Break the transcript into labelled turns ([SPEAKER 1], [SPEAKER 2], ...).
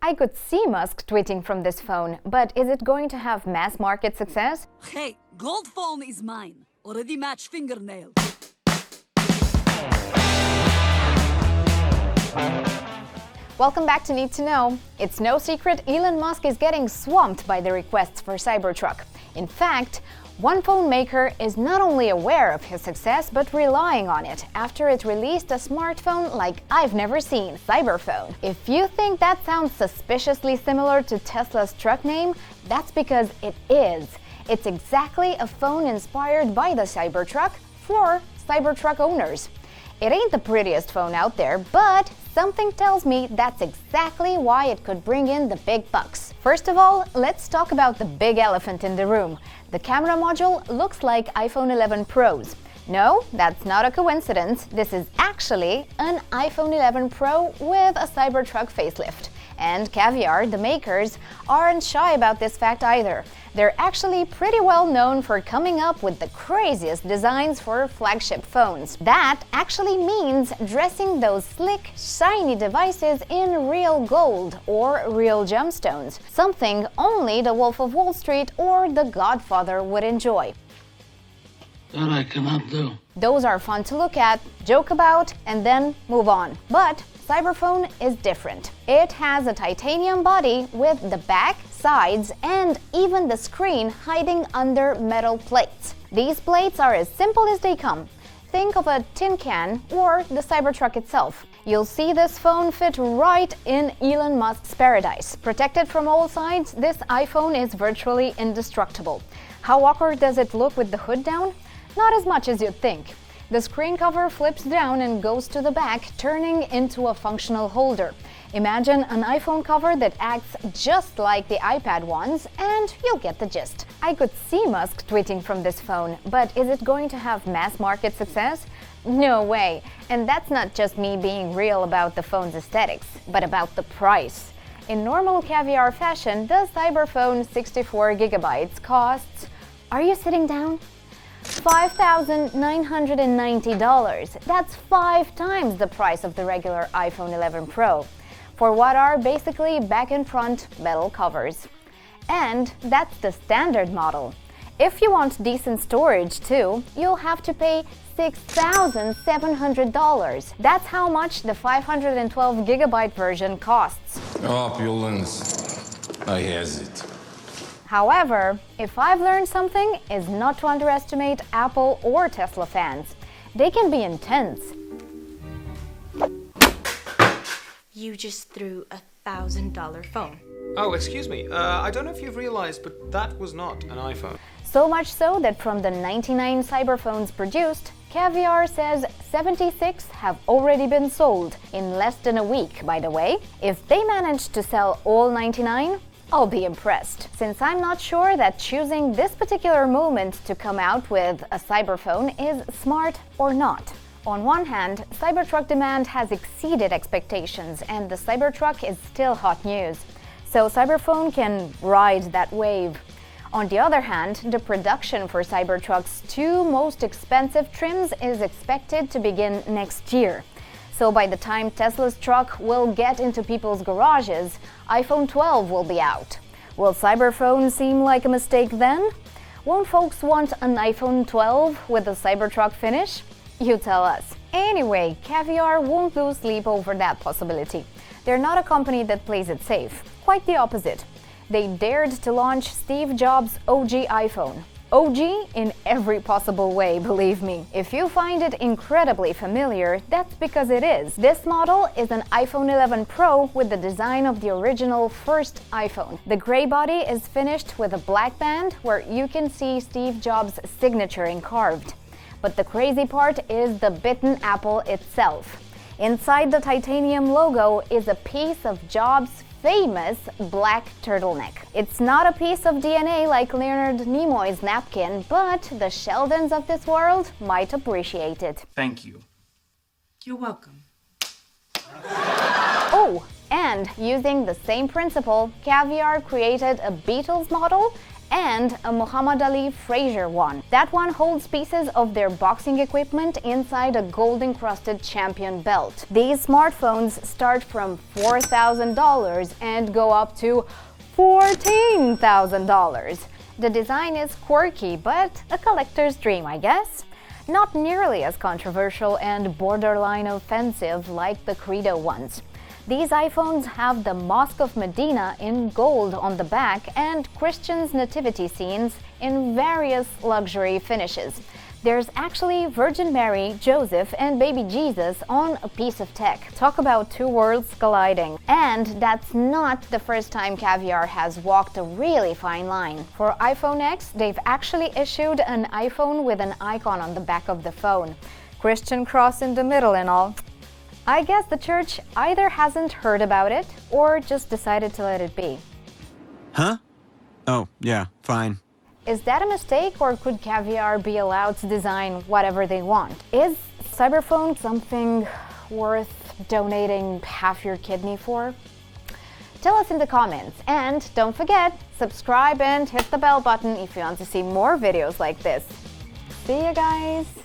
[SPEAKER 1] I could see Musk tweeting from this phone, but is it going to have mass market success?
[SPEAKER 2] Hey, gold phone is mine. Already matched fingernail.
[SPEAKER 1] Welcome back to Need to Know. It's no secret Elon Musk is getting swamped by the requests for Cybertruck. In fact, one phone maker is not only aware of his success, but relying on it after it released a smartphone like I've never seen, Cyberphone. If you think that sounds suspiciously similar to Tesla's truck name, that's because it is. It's exactly a phone inspired by the Cybertruck for Cybertruck owners. It ain't the prettiest phone out there, but something tells me that's exactly why it could bring in the big bucks. First of all, let's talk about the big elephant in the room. The camera module looks like iPhone 11 Pros. No, that's not a coincidence. This is actually an iPhone 11 Pro with a Cybertruck facelift. And Caviar, the makers, aren't shy about this fact either. They're actually pretty well known for coming up with the craziest designs for flagship phones. That actually means dressing those slick, shiny devices in real gold or real gemstones, something only the Wolf of Wall Street or the Godfather would enjoy.
[SPEAKER 3] That I cannot do.
[SPEAKER 1] Those are fun to look at, joke about, and then move on. But Cyberphone is different. It has a titanium body with the back, sides, and even the screen hiding under metal plates. These plates are as simple as they come. Think of a tin can or the Cybertruck itself. You'll see this phone fit right in Elon Musk's paradise. Protected from all sides, this iPhone is virtually indestructible. How awkward does it look with the hood down? Not as much as you'd think. The screen cover flips down and goes to the back, turning into a functional holder. Imagine an iPhone cover that acts just like the iPad ones, and you'll get the gist. I could see Musk tweeting from this phone, but is it going to have mass market success? No way. And that's not just me being real about the phone's aesthetics, but about the price. In normal Caviar fashion, the Cyberphone 64GB costs... Are you sitting down? $5,990. That's 5 times the price of the regular iPhone 11 Pro, for what are basically back and front metal covers. And that's the standard model. If you want decent storage too, you'll have to pay $6,700. That's how much the 512GB version costs.
[SPEAKER 4] Opulence. I has it.
[SPEAKER 1] However, if I've learned something, is not to underestimate Apple or Tesla fans. They can be intense.
[SPEAKER 5] You just threw a $1,000 phone.
[SPEAKER 6] Oh, excuse me. I don't know if you've realized, but that was not an iPhone.
[SPEAKER 1] So much so that from the 99 Cyberphones produced, Caviar says 76 have already been sold in less than a week, by the way. If they manage to sell all 99, I'll be impressed, since I'm not sure that choosing this particular moment to come out with a Cyberphone is smart or not. On one hand, Cybertruck demand has exceeded expectations, and the Cybertruck is still hot news. So Cyberphone can ride that wave. On the other hand, the production for Cybertruck's 2 most expensive trims is expected to begin next year. So by the time Tesla's truck will get into people's garages, iPhone 12 will be out. Will Cyberphone seem like a mistake then? Won't folks want an iPhone 12 with a Cybertruck finish? You tell us. Anyway, Caviar won't lose sleep over that possibility. They're not a company that plays it safe. Quite the opposite. They dared to launch Steve Jobs' OG iPhone. OG in every possible way, believe me. If you find it incredibly familiar, that's because it is. This model is an iPhone 11 Pro with the design of the original first iPhone. The gray body is finished with a black band where you can see Steve Jobs' signature carved. But the crazy part is the bitten apple itself. Inside the titanium logo is a piece of Jobs' famous black turtleneck. It's not a piece of DNA like Leonard Nimoy's napkin, but the Sheldons of this world might appreciate it.
[SPEAKER 6] Thank you.
[SPEAKER 5] You're welcome.
[SPEAKER 1] Oh, And using the same principle, Caviar created a Beatles model and a Muhammad Ali Frazier one. That one holds pieces of their boxing equipment inside a gold-encrusted champion belt. These smartphones start from $4,000 and go up to $14,000. The design is quirky, but a collector's dream, I guess. Not nearly as controversial and borderline offensive like the Credo ones. These iPhones have the Mosque of Medina in gold on the back and Christians' nativity scenes in various luxury finishes. There's actually Virgin Mary, Joseph, and baby Jesus on a piece of tech. Talk about two worlds colliding. And that's not the first time Caviar has walked a really fine line. For iPhone X, they've actually issued an iPhone with an icon on the back of the phone. Christian cross in the middle and all. I guess the church either hasn't heard about it or just decided to let it be.
[SPEAKER 7] Huh? Oh, yeah, fine.
[SPEAKER 1] Is that a mistake, or could Caviar be allowed to design whatever they want? Is Cyberphone something worth donating half your kidney for? Tell us in the comments, and don't forget, subscribe and hit the bell button if you want to see more videos like this. See you guys!